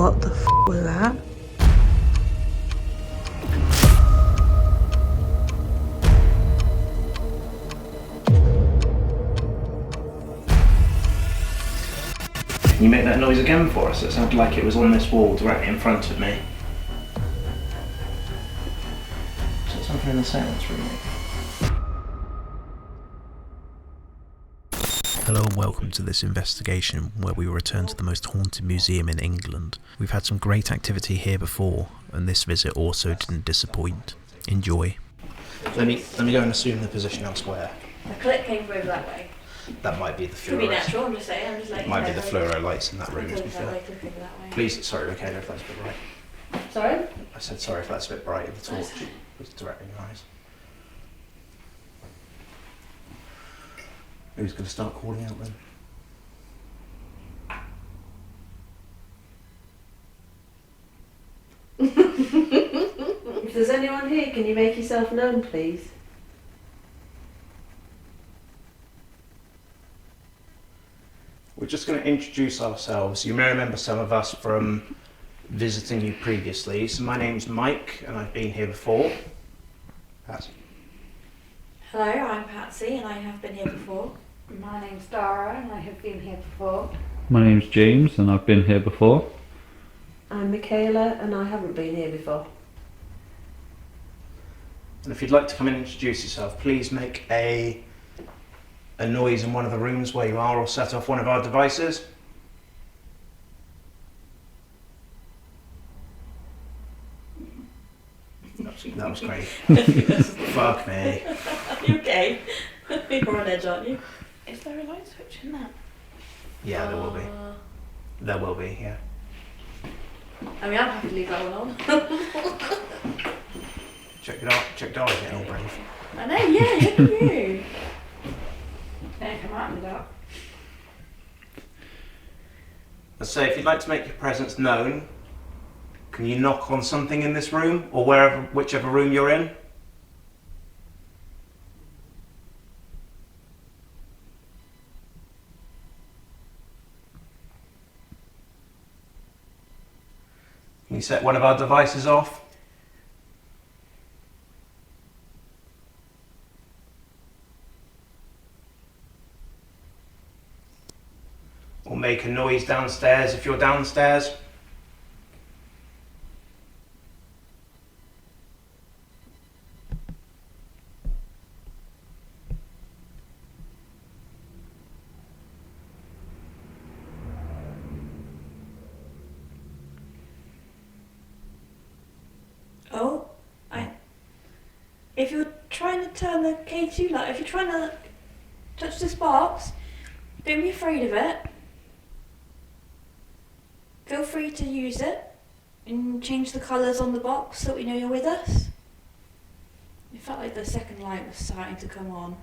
What the f was that? Can you make that noise again for us? It sounded like it was on this wall directly in front of me. Is it something in the seance room? Hello and welcome to this investigation where we return to the most haunted museum in England. We've had some great activity here before and this visit also didn't disappoint. Enjoy. Let me go and assume the position elsewhere. The clip came through that way. That might be the Could be fluoro. natural, I'm just saying. I'm just like. Might be the fluoro lights in that room. To be Click that fair. way, click over that way. Please, sorry, Ricardo, if that's a bit bright. Sorry? I said sorry if that's a bit bright. The torch was directly in your eyes. Who's going to start calling out then? If there's anyone here, can you make yourself known, please? We're just going to introduce ourselves. You may remember some of us from visiting you previously. So my name's Mike and I've been here before. Pat. Hello, I'm Patsy and I have been here before. My name's Dara and I have been here before. My name's James and I've been here before. I'm Michaela and I haven't been here before. And if you'd like to come and introduce yourself, please make a noise in one of the rooms where you are or set off one of our devices. That was great. Fuck me. You okay? You're on edge, aren't you? Is there a light switch in that? Yeah, there will be. There will be, yeah. I mean, I'm happy to leave that one on. Check it out. Check Dara getting all brave. I know, yeah, look at you. Don't come out in the dark. Let's say if you'd like to make your presence known, can you knock on something in this room or whichever room you're in? Can you set one of our devices off? Or make a noise downstairs if you're downstairs? Oh, if you're trying to turn the K2 light, if you're trying to touch this box, don't be afraid of it. Feel free to use it and change the colours on the box so we know you're with us. It felt like the second light was starting to come on.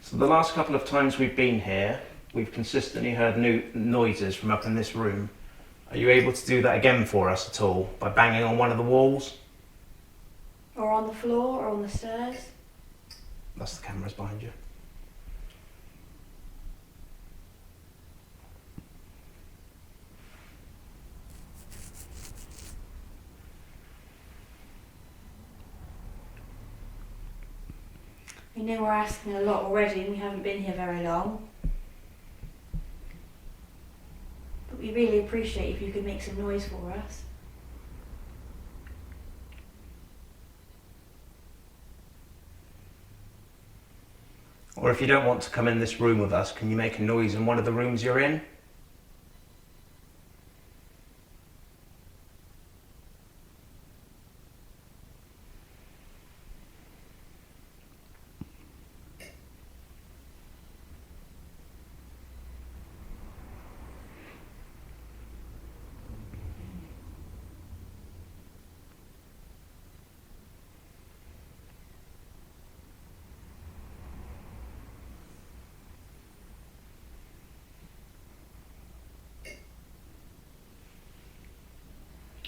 So the last couple of times we've been here, we've consistently heard noises from up in this room. Are you able to do that again for us at all by banging on one of the walls? Or on the floor, or on the stairs. That's the cameras behind you. We know we're asking a lot already and we haven't been here very long. But we really appreciate if you could make some noise for us. Or if you don't want to come in this room with us, can you make a noise in one of the rooms you're in?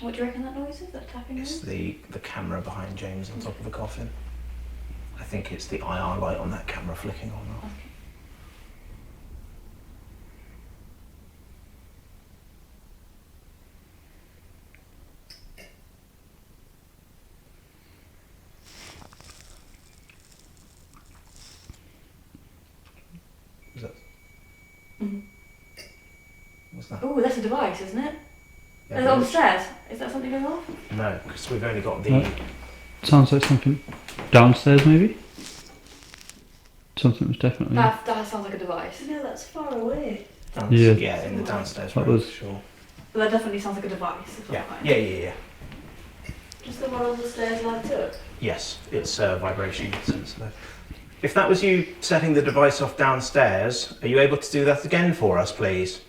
What do you reckon that noise is? That tapping It's noise? the camera behind James on top of the coffin. I think it's the IR light on that camera flicking on and off. Is that? What's that? Oh, that's a device, isn't it? Yeah, Is it on the stairs? Is that something going off? No, because we've only got the. No. Sounds like something downstairs, maybe? Something was definitely. That sounds like a device. No, that's far away. Yeah, in the downstairs That room, was- sure. But that definitely sounds like a device. is what Yeah, I'm finding. yeah. Just the one on the stairs light up. Yes, it's vibration sensor. If that was you setting the device off downstairs, are you able to do that again for us, please?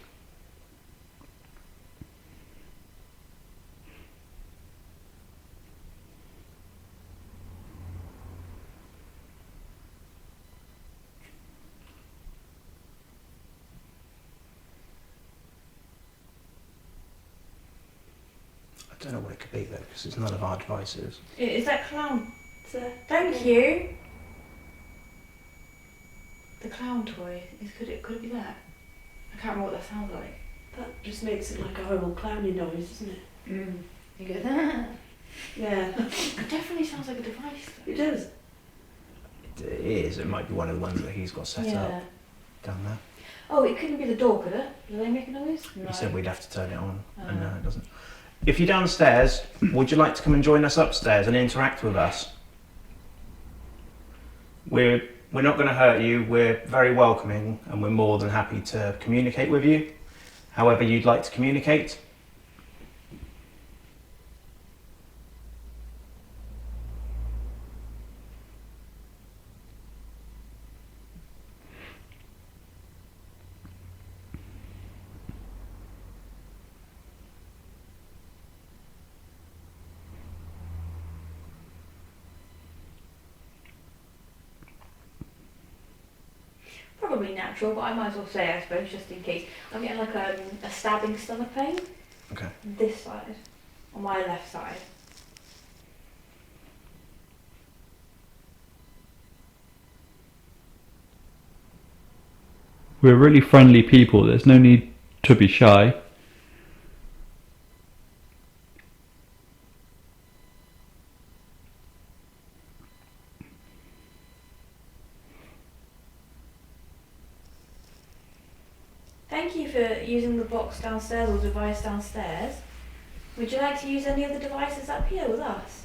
I don't know what it could be though, because it's none of our devices. Is that clown? So, Thank you. The clown toy. Could it be that? I can't remember what that sounds like. that just makes it like a horrible clowny noise, doesn't it? You go that. Yeah, It definitely sounds like a device. it does. It is. It might be one of the ones that he's got set up down there. Oh, it couldn't be the door, could it? Do they make a noise? No. We said we'd have to turn it on, and no, it doesn't. If you're downstairs, would you like to come and join us upstairs and interact with us? We're not going to hurt you. We're very welcoming, and we're more than happy to communicate with you. However you'd like to communicate. Probably natural, but I might as well say, I suppose, just in case. I'm getting like a stabbing stomach pain. Okay. This side. On my left side. We're really friendly people, there's no need to be shy. Thank you for using the box downstairs or device downstairs. Would you like to use any of the devices up here with us?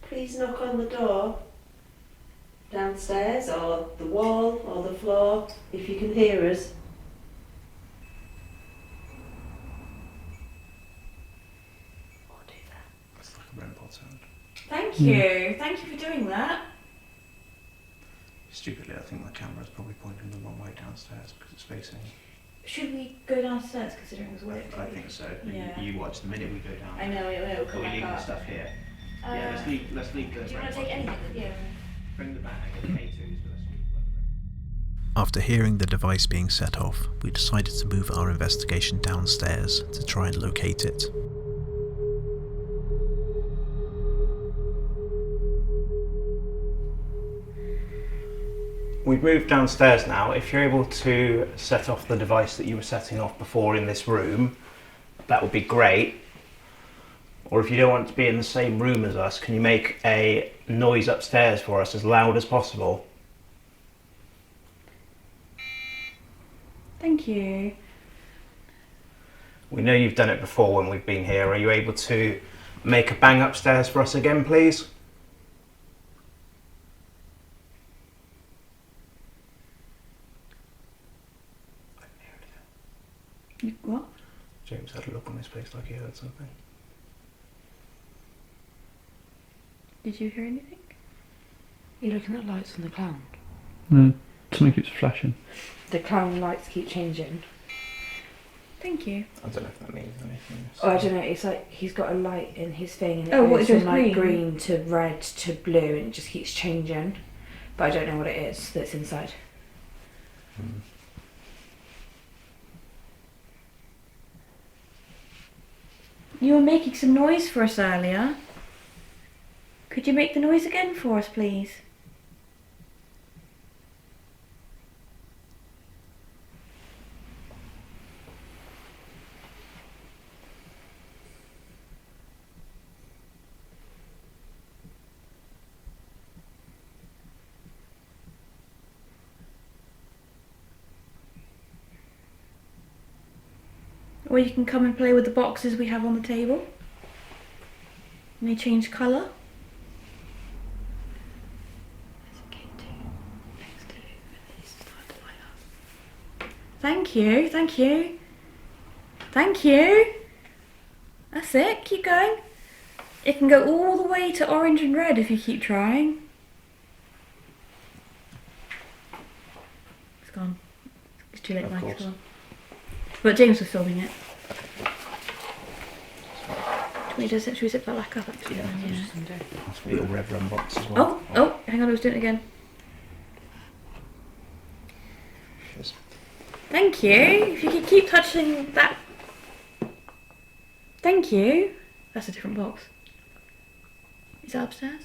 Please knock on the door. Downstairs, or the wall, or the floor, if you can hear us. Or do that. It's like a REM pod sound. Thank you. Thank you for doing that. Stupidly, I think my camera's probably pointing the wrong way downstairs because it's facing. Should we go downstairs considering it was way I think so. Yeah. You watch the minute we go down. I know, it will Are come we back leaving the up. stuff here? Yeah, let's leave the. Do you want REM to take pod. anything? Yeah. Bring the bag and the K2s, but let's leave the REM. After hearing the device being set off, we decided to move our investigation downstairs to try and locate it. We've moved downstairs now. If you're able to set off the device that you were setting off before in this room, that would be great. Or if you don't want to be in the same room as us, can you make a noise upstairs for us as loud as possible? Thank you. We know you've done it before when we've been here. Are you able to make a bang upstairs for us again, please? What? James had a look on his face like he heard something. Did you hear anything? You're looking at lights on the clown. No, something keeps flashing. The clown lights keep changing. Thank you. I don't know if that means anything. Oh, I don't know. It's like he's got a light in his thing, and it Oh, what goes is it, from like green? green to red to blue, and it just keeps changing. But I don't know what it is that's inside. You were making some noise for us earlier. Could you make the noise again for us, please? Or you can come and play with the boxes we have on the table. And they change colour. Thank you, thank you. Thank you. That's it, keep going. It can go all the way to orange and red if you keep trying. It's gone. It's too late, Of Mike, course. it's gone. But James was filming it. Should we zip that back up actually? Yeah. Yeah. That's a little red rum box as well. Oh, hang on, I was doing it again. Cheers. Thank you. If you could keep touching that. Thank you. That's a different box. Is that upstairs?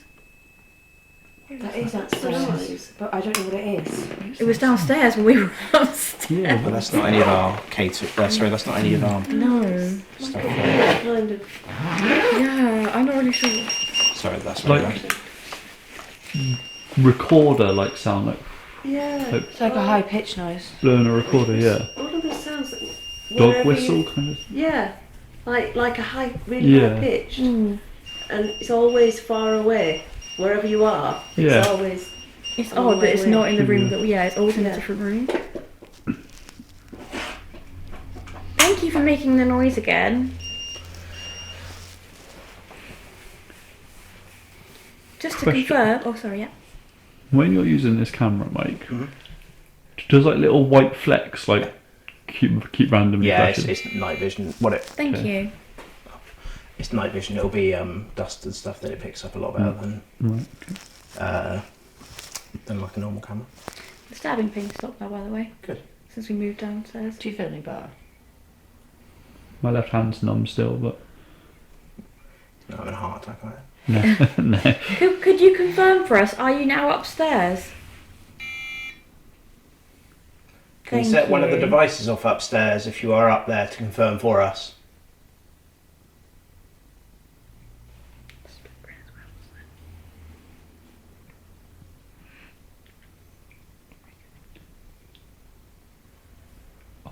That is upstairs, but I don't know what it is. It was downstairs when we were upstairs. Yeah, But that's not any of our K2. Sorry, that's not any of our No. stuff. Kind of. Yeah, I'm not really sure. Sorry, that's like recorder like sound, like Yeah. It's like a high pitched noise. blowing a recorder. Yeah, All of the sounds that dog wherever whistle you- kind of. Yeah. Like a high, really Yeah. high pitch. Mm. And it's always far away. Wherever you are, Yeah. it's always. It's Oh, odd that it's wait. not in the room that it's always in a Yeah. different room. Thank you for making the noise again. Just to Question. confirm. Oh, sorry, yeah. When you're using this camera, Mike, Mhm. does like little white flecks like keep randomly Yeah, flashing? it's night vision. What it? Thank Okay. you. It's night vision. It'll be dust and stuff that it picks up a lot better Right. than like a normal camera. The stabbing pain stopped now, by the way. Good. Since we moved downstairs. Do you feel any better? My left hand's numb still, but Not having a heart attack, are no, no. Could you confirm for us? Are you now upstairs? Can you Thank set one of the you. devices off upstairs if you are up there to confirm for us?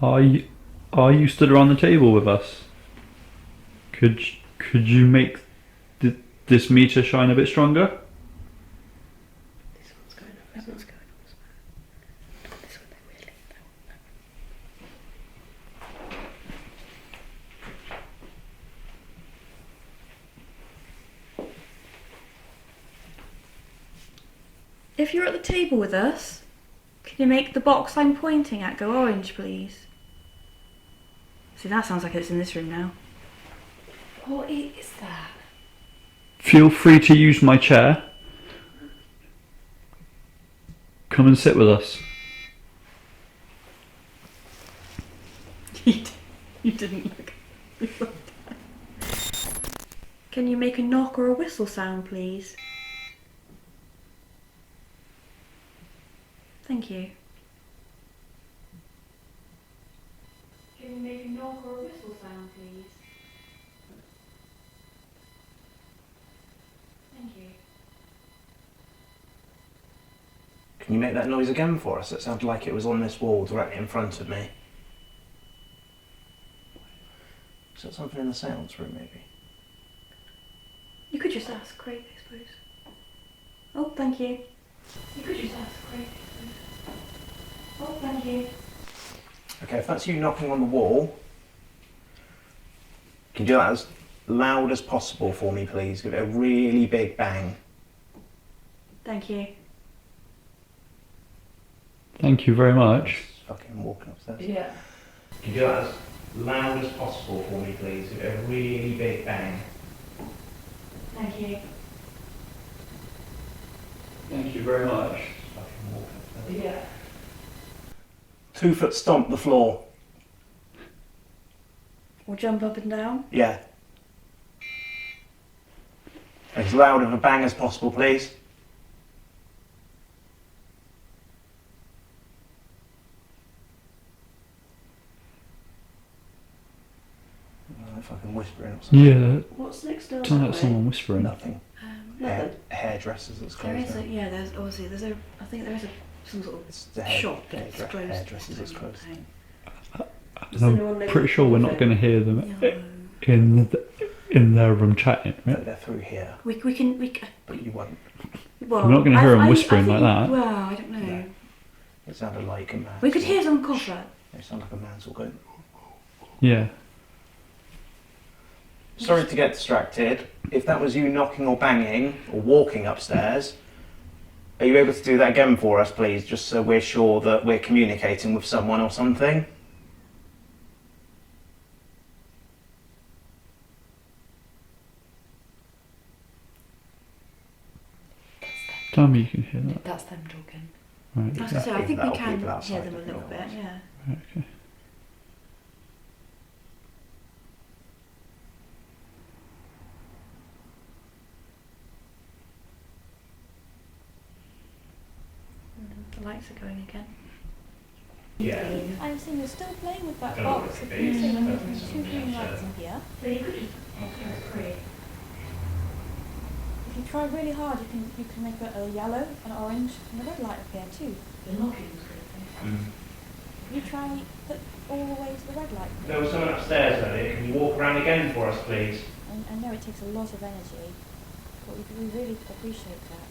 Are you stood around the table with us? Could you make this meter shine a bit stronger? This one's going up. That one's going on. This one, they really. If you're at the table with us, can you make the box I'm pointing at go orange, please? See, that sounds like it's in this room now. What is that? Feel free to use my chair. Come and sit with us. You didn't look. Can you make a knock or a whistle sound, please? Thank you. Can you make a knock or a whistle sound, please? Thank you. Can you make that noise again for us? It sounded like it was on this wall directly in front of me. Is that something in the seance room, maybe? You could just ask Craig, I suppose. Oh, thank you. You could just ask Craig, I suppose. Oh, thank you. Okay, if that's you knocking on the wall, can you do that as loud as possible for me, please? Give it a really big bang. Thank you. Thank you very much. Fucking walking upstairs. Yeah. Can you do that as loud as possible for me, please. Give it a really big bang. Thank you. Thank you very much. Fucking walk up there. Yeah. 2 foot stomp the floor. Or jump up and down. Yeah. As loud of a bang as possible, please. I don't know if I can whisper in or something. Yeah, What's next door? sounds that like way? someone whispering. Nothing. Nothing. Hairdressers that's There closed is a, down. yeah, there's obviously, I think there is some sort of It's the shop that's closed. hairdressers that's closed. Does I'm anyone know pretty sure we're not going to hear them No. in their room chatting, right? They're through here, We can, but you won't. well, We're not gonna hear 'em I whispering like think- that. Well, I don't know. No. It sounded like a man. We could hear someone cough that. It sounded like a man's all going. Yeah. Sorry to get distracted. If that was you knocking or banging or walking upstairs, are you able to do that again for us, please? Just so we're sure that we're communicating with someone or something. Tell me you can hear that. That's them talking. Right. That's Okay. so I think we That'll can people outside hear them a looking little at bit, us. yeah. Right, okay. The lights are going again. Yeah. I'm seeing you're still playing with that Don't know box. what If it you is. see Definitely two something green else, lights in here, So you could just if you try really hard, you can make a yellow, an orange, and a red light appear too. the knocking was good. Mm. You try put all the way to the red light. There was someone upstairs earlier. Can you walk around again for us, please? And I know it takes a lot of energy, but we really appreciate that.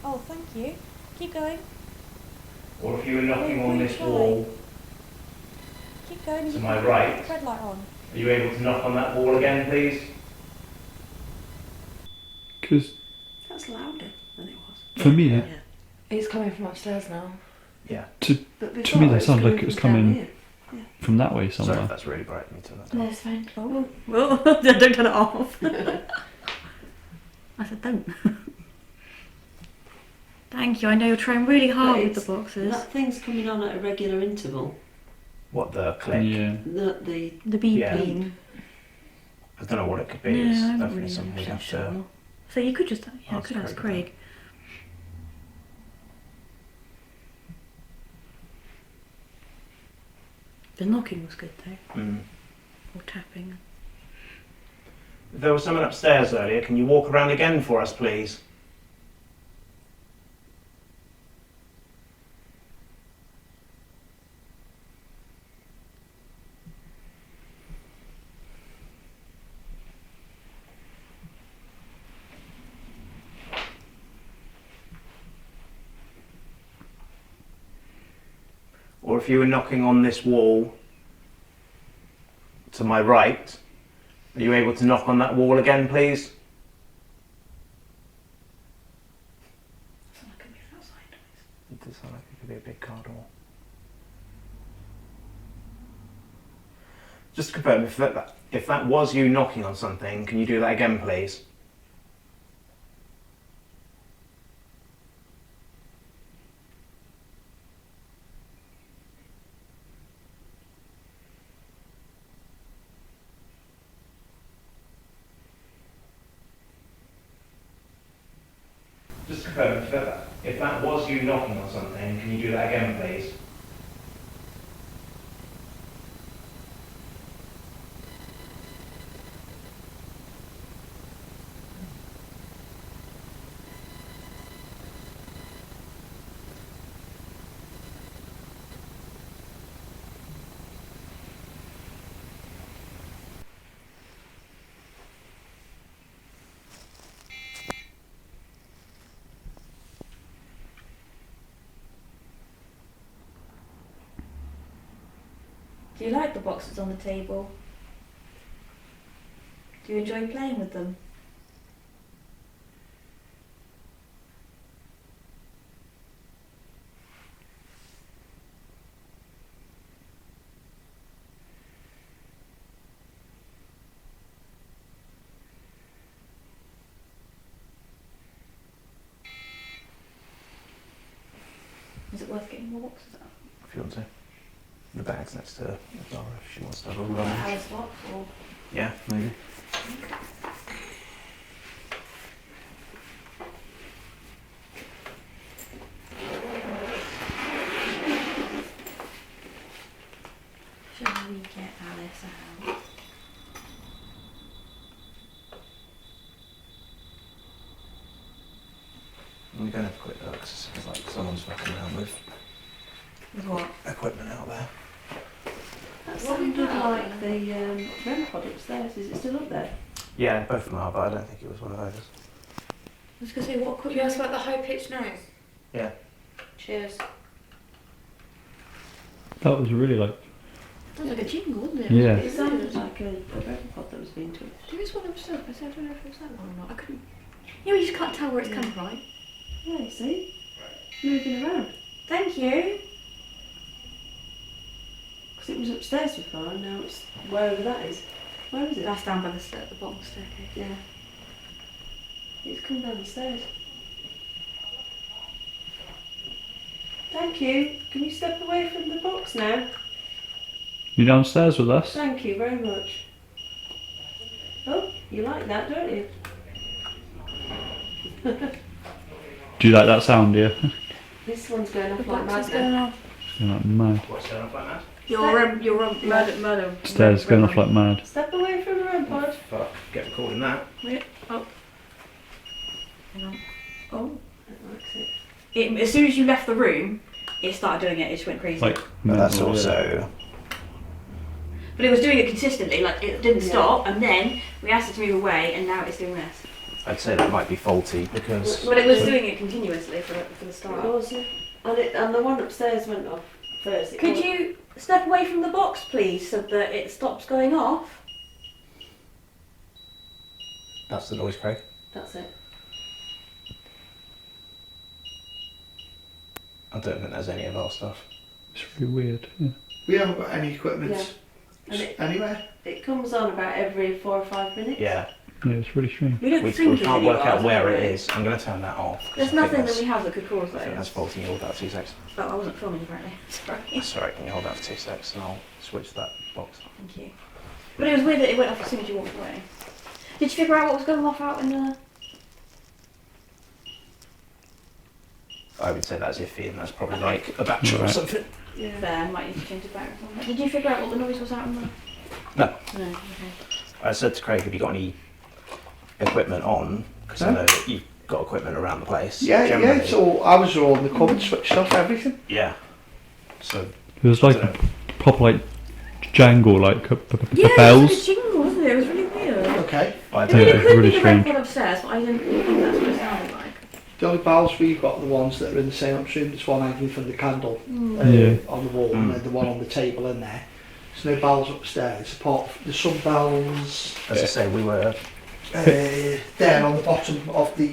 Oh, thank you. Keep going. Or if you were knocking Will on you this try? wall, Keep going. to my right, Red light on. are you able to knock on that wall again, please? Because That's louder than it was. for me, Yeah. It's coming from upstairs now. But me before, that it's sounded like coming it was from down coming here. from that way Sorry somewhere. if that's really bright. Let me turn that No, down. it's fine. Oh, well, don't turn it off. I said don't. Thank you. I know you're trying really hard with the it's- boxes. That thing's coming on at a regular interval. What, the click? Yeah. The The beeping. Yeah. I don't know what it could be. No, It's I haven't definitely really something we been have sure. to. So you could just, yeah, Ask could ask Craig Craig. The knocking was good though, Mm. or tapping. If there was someone upstairs earlier, can you walk around again for us, please? Or if you were knocking on this wall to my right, are you able to knock on that wall again, please? Sound like a move outside noise. It does sound like it could be a big car door. Just to confirm, if that was you knocking on something, can you do that again, please? Just to confirm, if that was you knocking on something, can you do that again, please? Do you like the boxes on the table? Do you enjoy playing with them? Is it worth getting more boxes out? If you want to. The bag's next to Zara if she wants to have a run. Alice box or? Yeah, maybe. Shall we get Alice out? I'm going to have a quick look 'cause it sounds like someone's fucking around with With what? equipment out there. That sounded like the REM pod upstairs. Is it still up there? Yeah, both of them are, but I don't think it was one of those. I was going to say, what Could equipment? you ask about the high pitched noise? Yeah. Cheers. That was really like. Sounds like a jingle, doesn't it? Yeah. It sounded like a REM pod that was being touched. There is one upstairs, but I don't know if it was that one or not. I couldn't. You know, you just can't tell where it's coming from, right? Yeah, you see? Moving around. Thank you. Because it was upstairs before and now it's wherever that is. Where is it? That's down by the the bottom staircase. Yeah. It's come down the stairs. Thank you. Can you step away from the box now? You downstairs with us? Thank you very much. Oh, you like that, don't you? Do you like that sound, yeah? This one's going off The like box is mad going now. off. You're like mad. What's going on like that? Your murder. Stairs going off like mad. Step away from the REM pod. Fuck, get recording that. Wait. Oh. Hang on. Oh. That likes it. As soon as you left the room, it started doing it. It just went crazy. Like, But that's mental, yeah. also... But it was doing it consistently. Like it didn't Yeah. stop, and then we asked it to move away, and now it's doing this. I'd say that might be faulty because... But it was doing it continuously for the It start. was, yeah. And the one upstairs went off first. It Could was- you step away from the box, please, so that it stops going off? That's the noise, Craig. That's it. I don't think there's any of our stuff. It's really weird. Yeah. We haven't got any equipment Yeah. And anywhere. it comes on about every 4 or 5 minutes. Yeah, Yeah, it's really strange. We don't we think can't work out where it is. is. I'm going to turn that off. 'cause There's I think nothing that that's- we have that could cause I think that's those. faulty. Hold that for 2 seconds. Oh, I wasn't filming apparently. Sorry. That's alright, can you hold that for 2 seconds and I'll switch that box. Thank you. But it was weird that it went off as soon as you walked away. Did you figure out what was going off out in the... I would say that's iffy and that's probably like a battery or Right. something. Yeah. There, might need to change the battery or something. Did you figure out what the noise was out in the... No. No, okay. I said to Craig, have you got any equipment on? Because I No. know that you've got equipment around the place. Yeah, generally. yeah. So I was all in the cupboard, switched off everything. Yeah. So, It was like Dunno. a proper like jangle, like Yeah, bells. it was like a jingle, wasn't it? It was really weird. Okay. I I don't mean, Yeah, it it's could really be the red strange. pod upstairs, but I didn't think that's what it sounded like. The only bells we've got are the ones that are in the seance room. There's one hanging from the candle Yeah. on the wall, and then the one on the table in there. There's no bells upstairs. Apart from, there's some bells as I say, we were, there on the bottom of the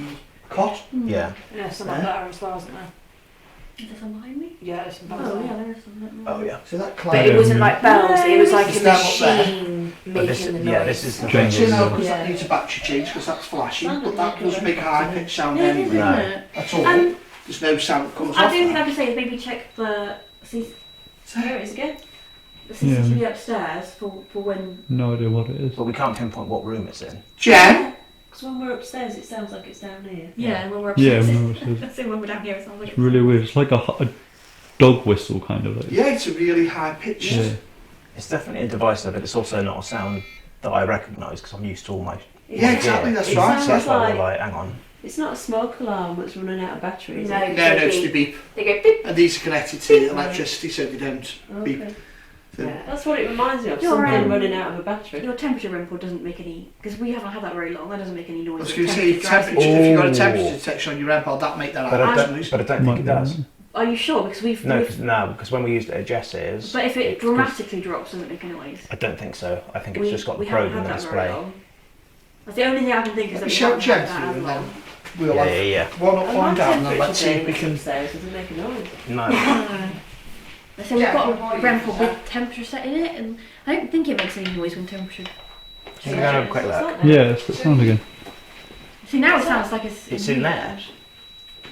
cot. yeah. Yeah, some like that as well, isn't there? Is there some behind me? Yeah, there's some bells. Oh, yeah, there is some. Oh, yeah. So that But climb. it wasn't like bells, it was like Is a that up there? machine But this, making the noise. yeah, this is the Change thing. You know, is- because Yeah. that needs a battery change because that's flashing, Sounded but that like doesn't a- make a high pitched sound Yeah, it is, anyway. isn't No. it? At all. Um, There's no sound that comes I off do think that. I could say is maybe check the There it is again. CCTV upstairs for when. No idea what it is. But we can't pinpoint what room it's in. Jen, Because when we're upstairs, it sounds like it's down here. Yeah, when we're Yeah, upstairs. when we're upstairs. So when we're down here, it sounds like It's really weird. It's like a dog whistle kind of. Like. yeah, it's a really high pitched. Yeah. It's definitely a device though, but it's also not a sound that I recognise because I'm used to all my... Yeah, exactly, that's It right. sounds So that's why we're like like, hang on. it's not a smoke alarm that's running out of batteries. No. is it? No, no, it's the beep. They go beep. And these are connected to electricity so they don't beep. Okay. So- Yeah. That's what it reminds me of. You're Something right. running out of a battery. your temperature report doesn't make any because we haven't had that very long. That doesn't make any noise. I was The going to say, temperature temperature, if you've got a Oh. temperature detection on your REM that make that But I out don't, noise. but I don't think it does. Are you sure? Because we've. No, we've because when we used it at Jess's... but if it it's- dramatically drops, doesn't it make a noise? I don't think so. I think it's just got the we haven't probe in had the that very display. long. That's the only thing I can think of. Let me shout Jen through and then we'll have one up, one down, and then let's see if we can... Upstairs doesn't make a noise. No. So we've got a REM pod with temperature set in it, and I don't think it makes any noise when temperature. Can you go and have a quick look? Yeah, it's the sound again. See, now it sounds like It's in there.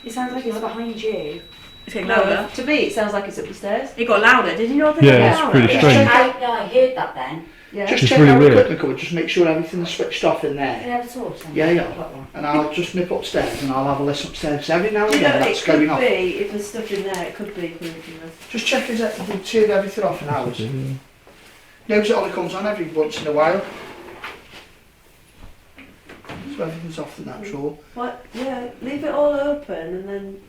It sounds like it's behind you. It's getting louder. To me, it sounds like it's up the stairs. It got louder. Did you not think Yeah, it got it's louder? pretty strange. I heard that then. Yeah. Just It's check really our weird. equipment cupboard, just make sure everything's switched off in there. Yeah, that's all. Yeah. And I'll just nip upstairs and I'll have a listen upstairs. Every now and You know, again it that's could going off. be, if there's stuff in there, it could be creeping us. Just check if we've turned everything off in ours. Knows it only comes on every once in a while. So everything's off the natural. What? Yeah, leave it all open and then,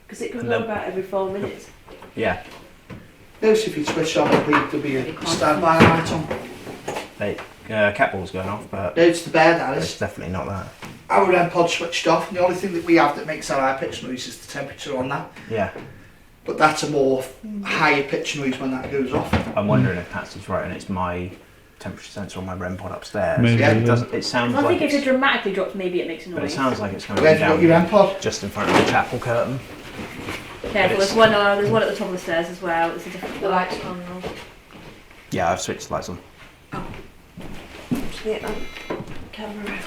because it could And go then- about every 4 minutes. Yeah. Notice if you switch on, there'll be a standby light on. Hey, cat ball's going off, but Notice the bed, that it's is. definitely not that. Our REM pod switched off, and the only thing that we have that makes that high pitch noise is the temperature on that. Yeah. But that's a more higher pitch noise when that goes off. I'm wondering if Patsy's right and it's my temperature sensor on my REM pod upstairs. Maybe, Yeah, It yeah. doesn't. It sounds I like think if it it's, dramatically drops, maybe it makes a noise. but it sounds like it's coming Where have you got your down REM pod? just in front of the chapel curtain. Careful, there's one at the top of the stairs as well. It's a different The lights on. Yeah, I've switched the lights on. Just get that camera.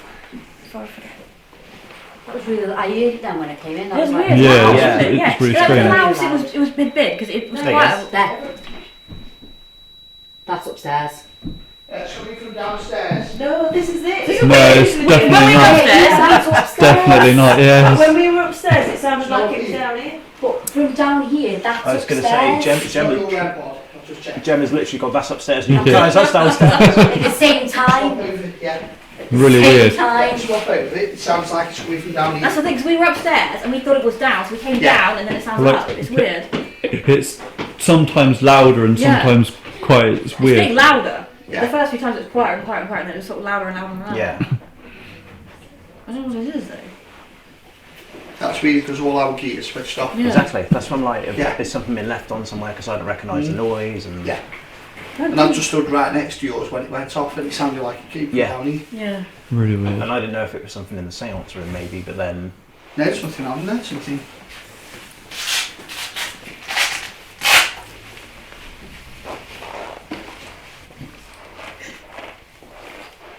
Before I forget. That was really. I heard it then when I came in. It That was was like, weird. Yeah, loud, yeah, wasn't it? it's really Yeah, strange. the house it was big because it was There you quite. There. That's upstairs. It's coming from downstairs. No, this is it. This is No, weird. it's This is weird. definitely When we were not. upstairs, That's upstairs. Definitely not, yeah. When we were upstairs, it sounded like it was down here. But from down here, that's I was going to upstairs. say, It's not your REM pod. I'll just check. Gemma's literally got that's upstairs. You Yeah. guys, that's downstairs. At the same Swap time. over, yeah. Really Same weird. time. Swap over it. It sounds like it's coming from down here. That's the thing, because we were upstairs and we thought it was down, so we came Yeah. down and then it sounds Like- up. It's weird. It's sometimes louder and Yeah. sometimes quiet. It's It's getting weird. louder. Yeah. The first few times it was quieter and quieter and quieter, and then it was sort of louder and louder and louder. Yeah. I don't know what it is though. That's really because all our gear is switched off. Yeah. Exactly. That's from like if Yeah. there's something been left on somewhere because I don't recognise the noise and Yeah. And I just stood right next to yours when it went off and it sounded like it came from Yeah. down here. Yeah. Really weird. and I didn't know if it was something in the séance room maybe, but then No, there's nothing on there, something.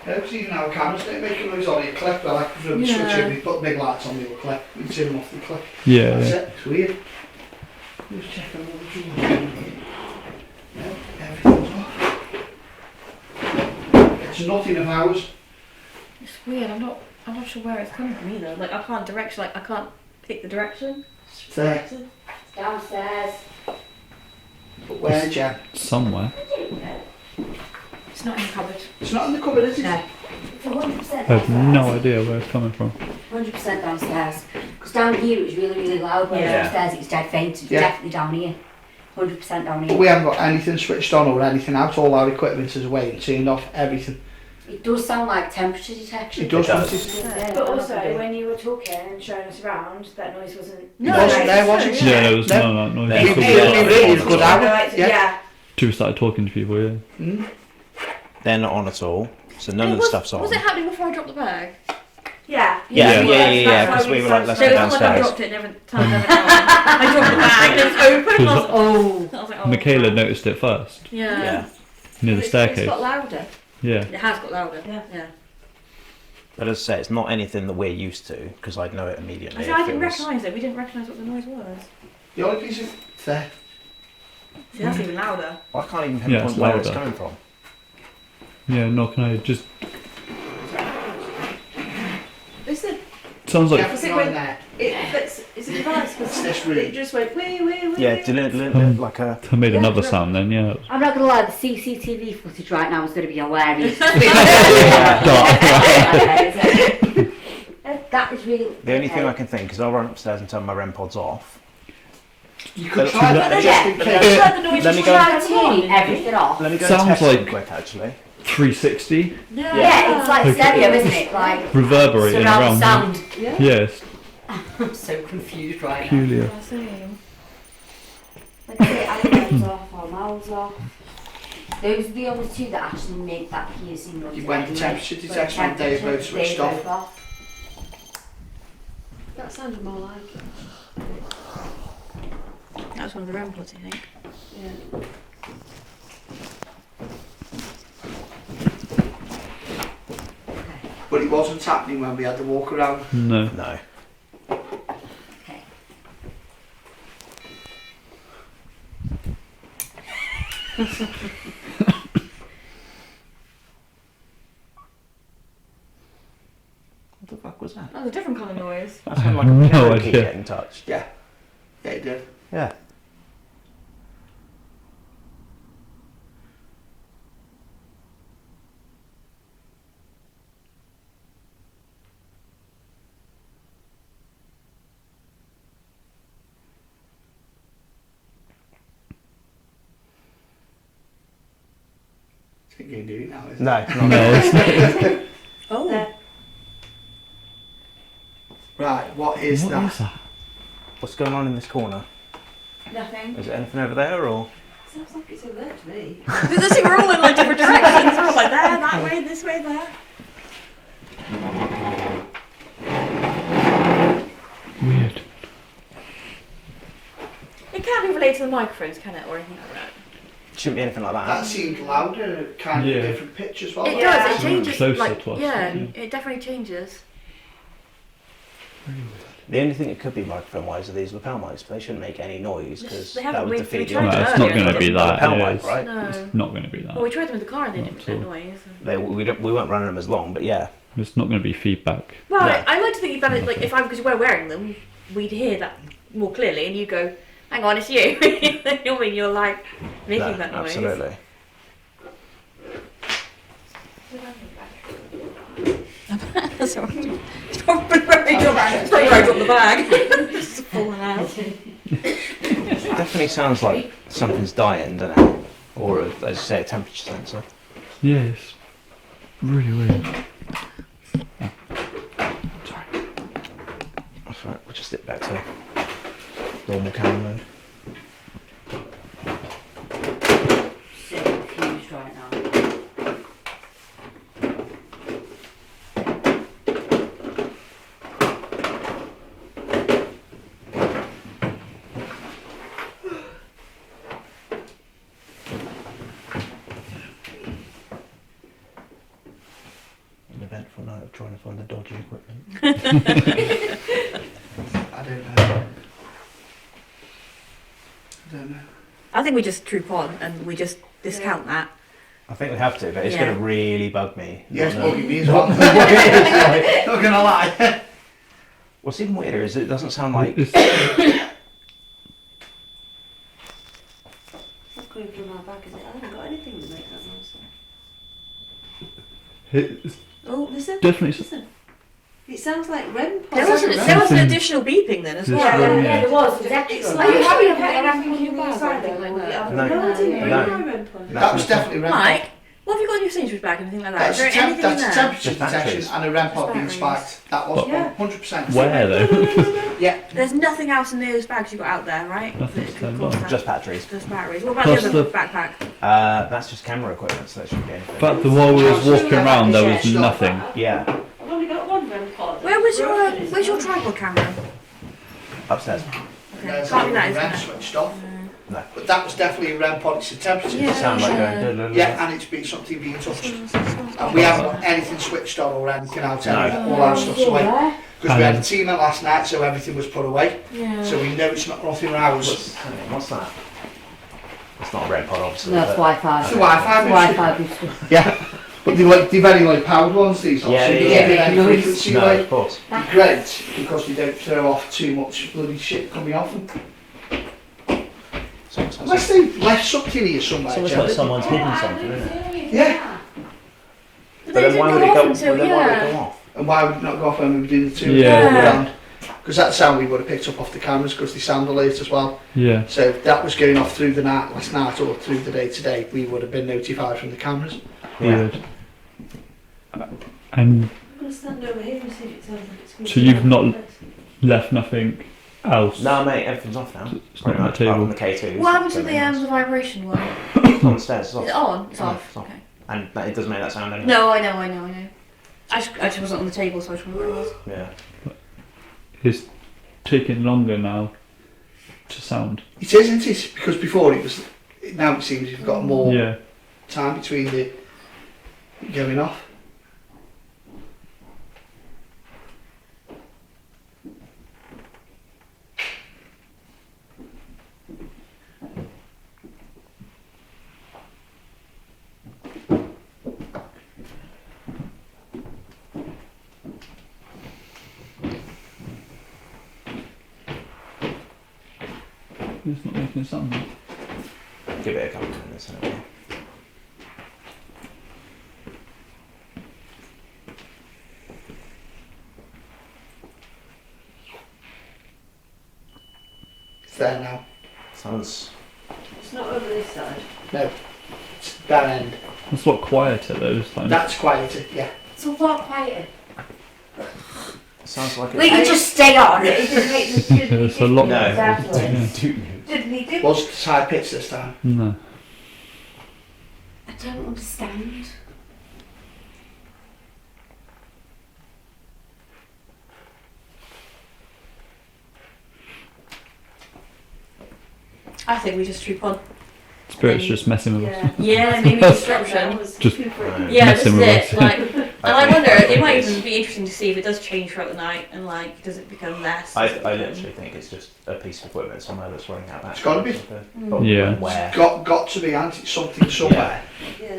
Yeah, because even our cameras don't make a noise on it, click, but like from the switch Yeah. in, we put big lights on, they will click, we can turn them off, they click. Yeah, That's yeah. it, it's weird. Just check on all the drawers. Yeah, everything's off. It's nothing of ours. It's weird. I'm not sure where it's coming from either. Like I can't I can't pick the direction. It's there. Downstairs. But where, Jen? Somewhere. It's not in the cupboard. It's not in the cupboard, is it? No. It's 100% I have no idea where it's coming from. 100% downstairs. Because down here it was really, really loud. Whereas Yeah. upstairs it was dead faint. It's Yeah. definitely down here. 100% down But here. we haven't got anything switched on or anything out. All our equipment is away and turned off. Everything. It does sound like temperature detection. It does. It doesn't does. it? Yeah, But I also, know. when you were talking and showing us around, that noise wasn't. No, It wasn't it's there, true, was it? Yeah, there was No. none of that noise. There We could could be be- a- It was good hour. Yeah. Yeah. Till we started talking to people, yeah. Mm. they're not on at all. So none It of the was- stuff's on. Was it happening before I dropped the bag? Yeah. Yeah, Yeah. yeah, because we were like, let's So go it's not like I downstairs. dropped it and every time I dropped the bag and it's open. I was, Oh. I was like, oh. Michaela noticed it first, Yeah. Yeah. near the It's staircase. got louder. Yeah. It has got louder. Yeah. Yeah. But as I say, it's not anything that we're used to because I'd know it immediately. I said I if didn't it was- recognise it. We didn't recognise what the noise was. The only piece of there. See, that's even louder. I can't even Yeah, pinpoint it's where it's louder. coming from. Yeah, no, can I just... Listen, Sounds like... Everything on there. it's a device because It's it really. just went wee wee wee. Yeah, like a. I made another sound then, yeah. I'm not going to lie, the CCTV footage right now is going to be hilarious. That is really. The only thing I can think is I'll run upstairs and turn my REM pods off. You could But- try but- that just in I case. heard the noise Let me was go- loud. Turning everything off. Let me go Sounds test like- them quick actually. 360, Yeah, it's like Okay. stereo, isn't it? Like reverberating surround around. sound. Yes, I'm so confused right now. peculiar. Same. Like I say, our mouths off, our mouths off. Those are the only two that actually make that piercing noise. When the temperature detection on day both switched off. That sounded more like it. That's one of the REM pods, I think. Yeah. But it wasn't happening when we had the walk around. No. No. Okay. What the fuck was that? That was a different kind of noise. That sounded like a No piano key idea. getting touched. Yeah. Yeah, it did. Yeah. I think you can do it now, isn't No, it? not No, it's not. Oh. Right, what is What that? is that? What's going on in this corner? Nothing. Is there anything over there or? Sounds like it's over there to me. Because I think we're all in like different directions. We're all like there, that way, this way, there. Weird. It can't be related to the microphones, can it, or anything like that? Shouldn't be anything like that. That seemed louder, kind of Yeah. a different pitch as well. It Yeah. does. It changes. Closer Like to us, yeah, yeah. it definitely changes. The only thing it could be microphone-wise are these lapel mics, but they shouldn't make any noise because They that haven't. would We defeat the tried No, it object. it's not earlier. going to be that. Lapel mic, It's right? No. not going to be that. Well, we tried them in the car and they Not didn't at make all. noise. We weren't running them as long, but yeah. It's not going to be feedback. Well, No. I like to think about it like if because we're wearing them, we'd hear that more clearly, and you go, "Hang on, it's you." I mean, you're like making No, that noise. absolutely. That's alright. It's probably where I dropped the bag. It's falling out. It definitely sounds like something's dying, doesn't it? Or, as you say, a temperature sensor. Yeah, it's really weird. Sorry. That's right, we'll just dip back to normal camera mode. So confused right now. An eventful night of trying to find the dodgy equipment. I don't know. I don't know. I think we just troop on and we just discount that. I think we have to, but it's Yeah. going to really bug me. Yes, Not know- bugging me as well. Not gonna lie. What's even weirder is it doesn't sound like... It's, What's coming from our back? Is it? I haven't got anything to make that noise. it's Oh, listen. definitely. Listen. It sounds like REM pod. There was an additional beeping then as This well. room, Yeah, there was. It was It's extra. like Are you having having a pet a in your bag, I think, like with the other. No. No, I didn't bring No. my REM pod. That was definitely REM pod. Mike, what have you got in your Sainsbury's bag? Anything like that? That's Is there anything in that's there? temperature Just detection batteries. and a REM pod being Just spiked. That was Yeah. 100%. Where though? Yeah. There's nothing else in those bags you got out there, right? Nothing That could turned cause on. that? Just batteries. Just batteries. What about Plus the other the- backpack? That's just camera equipment, so that shouldn't be anything. But while we was walking around, there was nothing. Yeah, I've only got one REM pod. Where's your tripod camera? upstairs. Okay, There's can't be that that, REM isn't it? switched off. No. But that was definitely a REM pod. It's a temperature Yeah. Sound like detection. going... Yeah, and it's been something being touched. And we haven't got anything switched on or anything out. No. All our stuff's away. Because we had a And- team in last night, so everything was put away. Yeah. So we know it's not nothing aroused. What's that? It's not a red pod, obviously. No, it's but- Wi-Fi. It's the Wi-Fi. Wi-Fi booster. Yeah. But they're very like powered ones, these ones. Yeah, so you yeah, don't get yeah. any Noise. frequency No, like of course. great because they don't throw off too much bloody shit coming off them. Unless they've left something here somewhere. It's almost Joe. like someone's hidden something, isn't it? Yeah. But then why would it go, then why would it go off? And why would it not go off when we were doing the two Yeah. Because that sound we would have picked up off the cameras because they sound alert as well. Yeah. So if that was going off through the night last night or through the day today, we would have been notified from the cameras. Weird. And I'm going to stand over here and see if it sounds like it's coming So you've from not- our face. left nothing else. No, mate, everything's off now. It's not on the Apart from table. the K2s. What happened to So the then the vibration one? it's on the stairs. It's off. Is it on? It's No, off. it's off. Okay. And it doesn't make that sound anymore. No, I know. I just wasn't on the table, so I just wondered where it was. Yeah. It's taking longer now to sound. It is, isn't it? Because before it was. Now it seems you've got more Yeah. time between the going off. It's not making a sound. Give it a couple of minutes. And it'll- It's there now. Sounds. It's not over this side. No, it's that end. It's a lot quieter though this time. That's quieter, yeah. It's a lot quieter. Sounds like We can just stay on. It's a lot. No. Exactly. Yeah. Was it high pitch this time? No. I don't understand. I think we just troop on. Spirit's just messing with us. Yeah, maybe disruption. Just Yeah, this messing is with it. us. Like, and I wonder, it might even be interesting to see if it does change throughout the night, and like, does it become less? I Does it become- literally think it's just a piece of equipment somewhere that's running out of It's gotta be. But Yeah. Where? Got to be anti something somewhere. Yeah.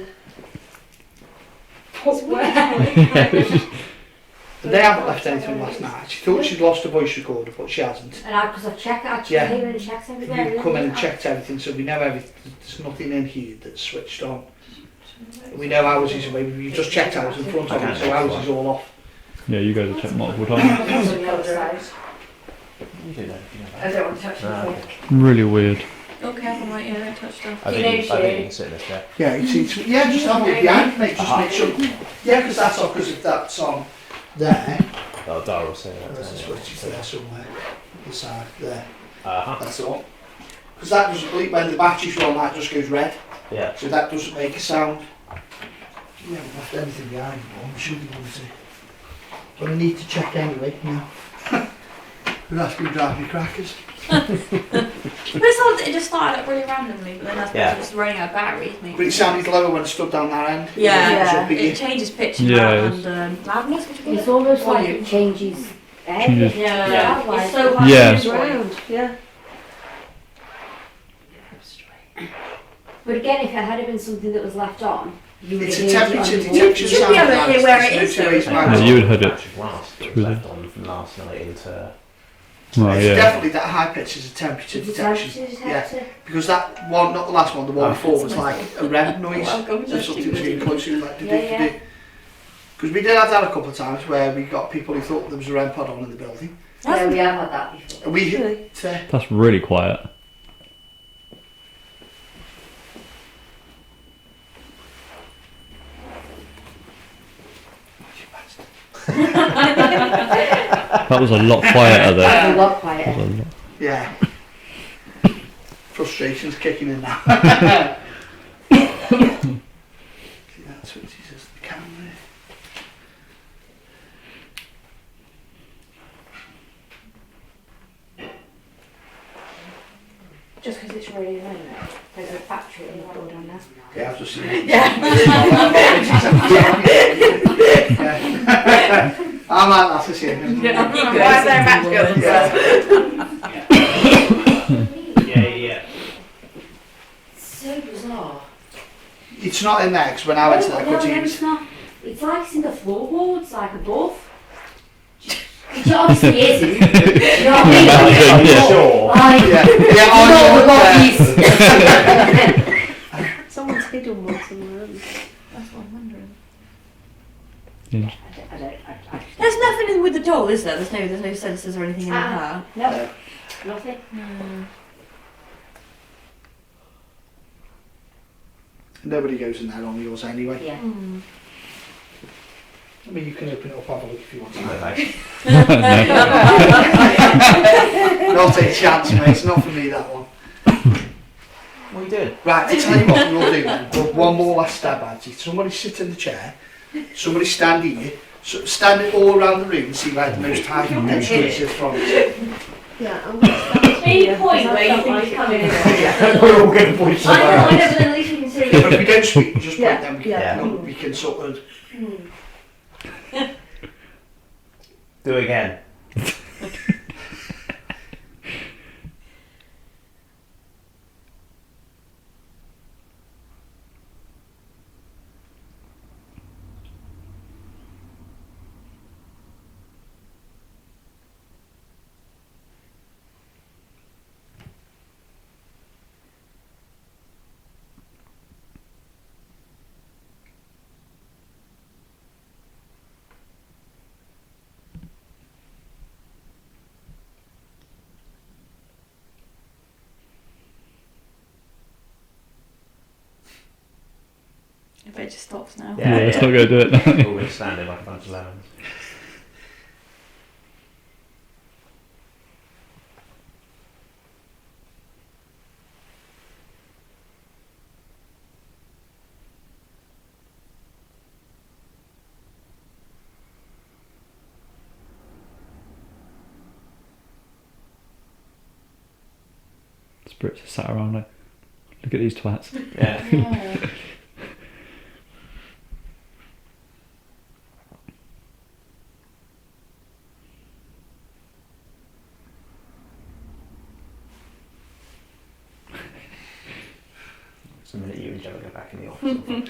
But they haven't left anything last night. She thought she'd lost a voice recorder, but she hasn't. And because I've checked, I Yeah. came in and checked everywhere. You've come in and checked everything, so we know everything. There's nothing in here that's switched on. We know ours is away. You just checked ours in front of us, so ours is all off. Yeah, you guys have checked multiple times. You do know. I don't want to touch No. anything. Really weird. Okay, I might, yeah, don't touch stuff. I You think know, you she- can sit in this chair. Yeah, yeah, just have it behind, mate. Just make sure. Yeah, because that's off. Because if that's on there, Oh, Dara will say that. there's a switch is there somewhere. The side there. Uh-huh. That's all. Because that doesn't bleep when the battery's on. That just goes red. Yeah. So that doesn't make a sound. We haven't left anything behind. Well, we should be able to. But I need to check anyway now. That's going to drive me crackers. But it's odd that it just started up really randomly, but then that's because Yeah. it's running out of batteries, maybe. But it sounded lower when it stood down that end. Yeah, It was Yeah. up It again. changes pitch and, Yeah, loudness, would you call It's it? almost like Volume. it changes Changes- Yeah, Yeah. it's so hard Yeah. to use Round, yeah. But again, if it had been something that was left on, you would It's have a heard it temperature on the detection You should sound. be able to like hear where there's it no is, two though, ways as about Yeah, it. you would have heard it. Last. It True was that. left on from last night into. Oh It's yeah. definitely that high pitch is a temperature It's a detection. temperature Yeah, detector. because that one, not the last one, the one Oh. before was like a REM noise. Welcome So to something was getting close, it was like Yeah, Because we did have that a couple of times where we got people who thought there was a REM pod on in the building. Yeah, we have had that before. And we Really? That's really quiet. That was a lot quieter though. That's a lot That quieter. was a lot. yeah. Frustration's kicking in now. See that switches as the camera. Just because it's really annoying. There's a battery in the board on there. Yeah, I've just seen it. Yeah. I like that to see it. Why is there a battery on the Yeah. So bizarre. It's not in there because when I went to that No, country, it's not. It's like it's in the floorboards, like above. Which it obviously isn't. You know what I mean? Yeah. Sure. Like, yeah, all the bodies. Someone's hidden one somewhere, hasn't they? That's what I'm wondering. Yeah. There's nothing in with the doll, is there? There's no sensors or anything in her. No, nothing. nobody goes in there on yours anyway. Yeah. I mean, you can open it up, have a look if you want to. No, thanks. Not a chance, mate. It's not for me, that one. What are you doing? Right, I'll tell you what we'll do then. We'll one more last stab at it. Somebody sit in the chair, somebody stand here, stand it all around the room and see where the most tidy entrance is from it. Yeah, I'm going to stand Any here, point because where I've you got think my it's coming in? Yeah, we're all going to point I somewhere know, else. but at least we can see. But if we don't speak, just point Yeah, then we yeah. can, we can sort of... Do it again. I bet it just stops now. Yeah, let's not go do it now. We're all standing like a bunch of lemons. Spirits are sat around like, look at these twats. Yeah. Yeah. It's the minute you and Joe go back in the office.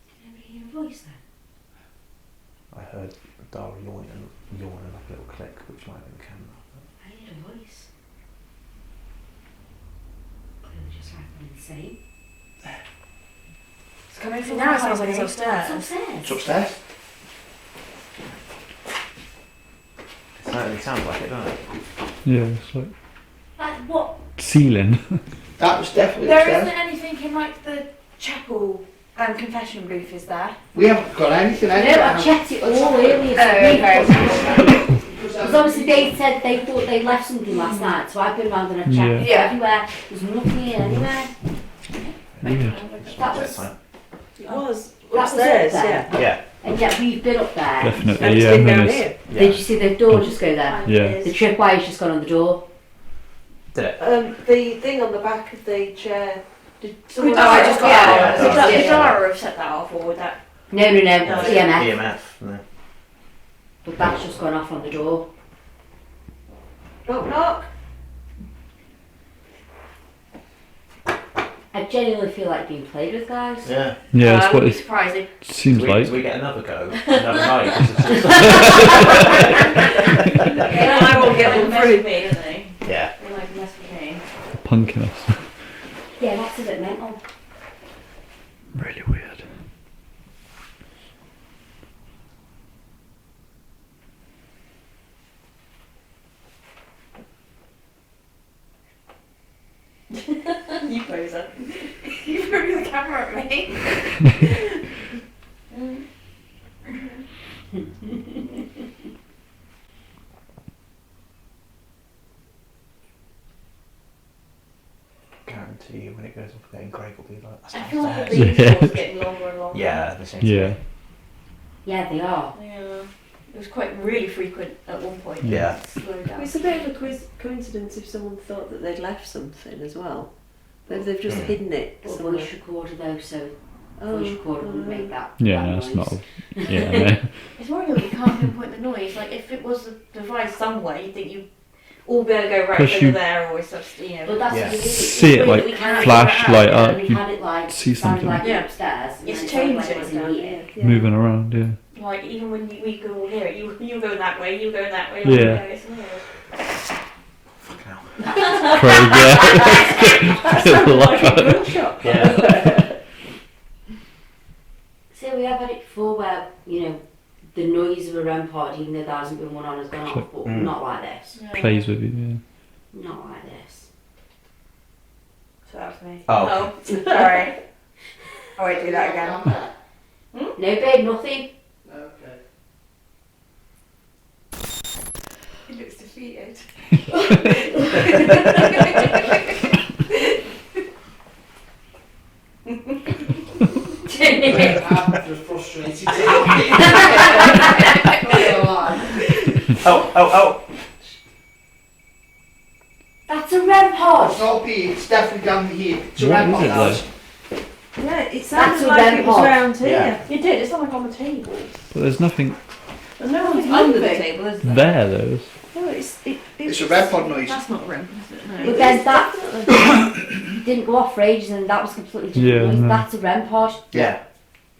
Did anybody hear a voice then? I heard Dara yawn and like a little click, which might have been the camera. I heard a voice. Clearly just like an insane. It's coming from now, it sounds like it's It's upstairs. upstairs. It's upstairs. It certainly sounds like it, doesn't it? Yeah, it's like Like what? ceiling. That was definitely There upstairs. isn't anything in like the chapel confession booth, is there? We haven't got anything No, anywhere. I checked it all earlier. Because obviously they said they thought they left something last night, so I've been around and I've checked Yeah. everywhere. There's nothing anywhere. Weird. That was It was That was upstairs, up there. yeah. Yeah. And yet we've been up there. Definitely, And it's yeah. been down Menace. here. Did you see the door just go there? Yeah. The tripwire's just gone on the door. Did it? The thing on the back of the chair. Did Oh, someone I just got Yeah. out. Would that Yeah. be Dara have set that off, or would that? No, No, EMF. EMF. No. But that's just gone off on the door. Knock, knock. I genuinely feel like being played with, guys. Yeah. Yeah, I that's what wouldn't be it surprised if seems do like. we get another go? Another night? 'Cause it's just- I will get one through me, don't they? yeah. They like mess with me. Punking us. Yeah, that's a bit mental. Really weird. You poser. You threw the camera at me. Guarantee you when it goes off again, Greg will be like, that's I feel like upstairs. the Yeah. intervals are getting longer and longer. Yeah, they seem to Yeah. Yeah, they are. Yeah. It was quite really frequent at one point. Yeah. Slowed down. It's a bit of a coincidence if someone thought that they'd left something as well. Maybe they've just Hmm. hidden it But somewhere. voice recorder though, so Oh, voice recorder wouldn't alright. make that. Yeah, that that's noise. not. Yeah, no. It's more that you can't pinpoint the noise. Like if it was a device somewhere, you'd think you all be able to go right Plus over you- there, or it's just But that's Yeah. what we did. See it, like, flash, light up, We've you had it like see sounded something. like Yeah. upstairs. and It's then it sounded like changing it was in Down here. here, yeah. Moving around, yeah. like even when we could all hear it, you going that way, you going that way. Yeah. It's weird. Fucking hell. Craig, yeah. That sounded like a drill shot. Yeah. So we have had it before where, you know, the noise of a REM pod, even though there hasn't been one on, has gone off, but not like this. Plays with you, Not like this. So that's me. Oh. Sorry. I won't do that again. No, babe, nothing. Okay. He looks defeated. I'm just frustrated. Oh. That's a REM pod. It's not pee, it's definitely down here. It's a What red is one, it, that though? Yeah, it That's sounded a like REM it was pod. round here. Yeah. It did, it's not like on the table. But there's nothing And no one's under the table, is there? there, though. No, It's a red pod noise. That's not REM, is it? No. But then that didn't go off for ages, and that was completely different Yeah, noise. no. That's a REM pod. Yeah.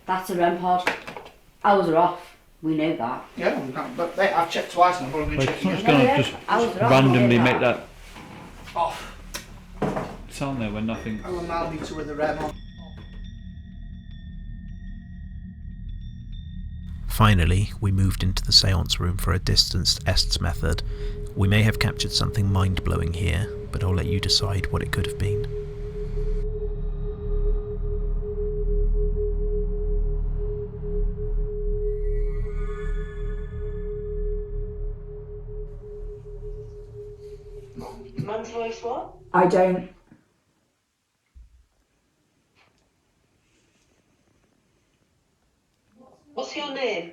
That's a REM pod. Hours are off. We know that. Yeah, I'm not, but mate, I've checked twice and I've probably been Like, it's checking not again. just gonna Hours just are off. randomly We know make that Off. sound there when nothing. I'm a mile meter with the red on. Finally, we moved into the seance room for a distanced Ests method. We may have captured something mind-blowing here, but I'll let you decide what it could have been. Man's voice what? I don't. What's your name?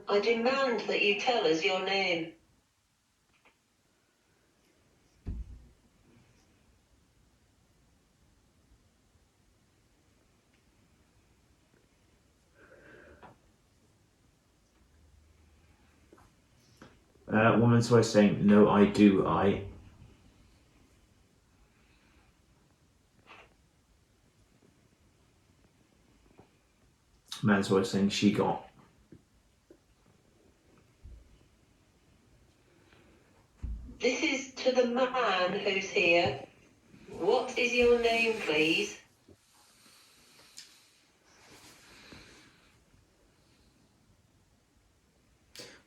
I demand that you tell us your name. Woman's voice saying, "No, I do, I." Man's voice saying, "She got." This is to the man who's here. What is your name, please?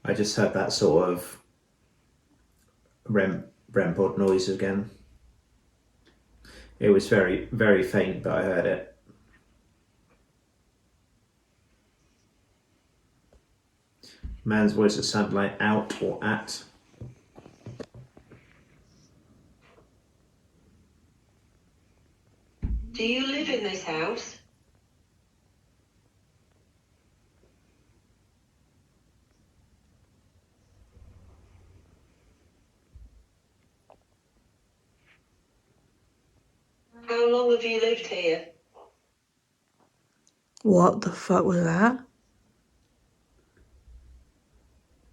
I just heard that sort of REM pod noise again. It was very, very faint, but I heard it. Man's voice that sounded like out or at. Do you live in this house? How long have you lived here? What the fuck was that?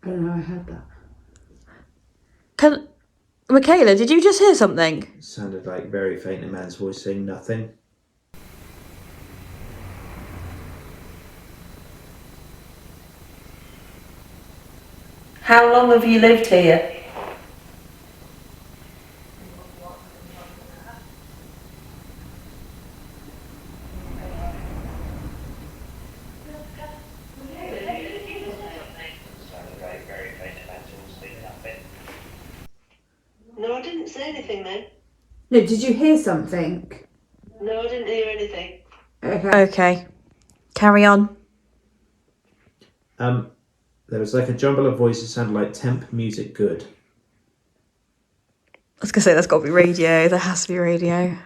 I don't know, I heard that. Michaela, did you just hear something? It sounded like very faint, a man's voice saying nothing. How long have you lived here? No, I didn't say anything then. No, did you hear something? No, I didn't hear anything. Okay. Carry on. There was like a jumble of voices, sounded like temp music good. I was gonna say that's got to be radio. There has to be radio.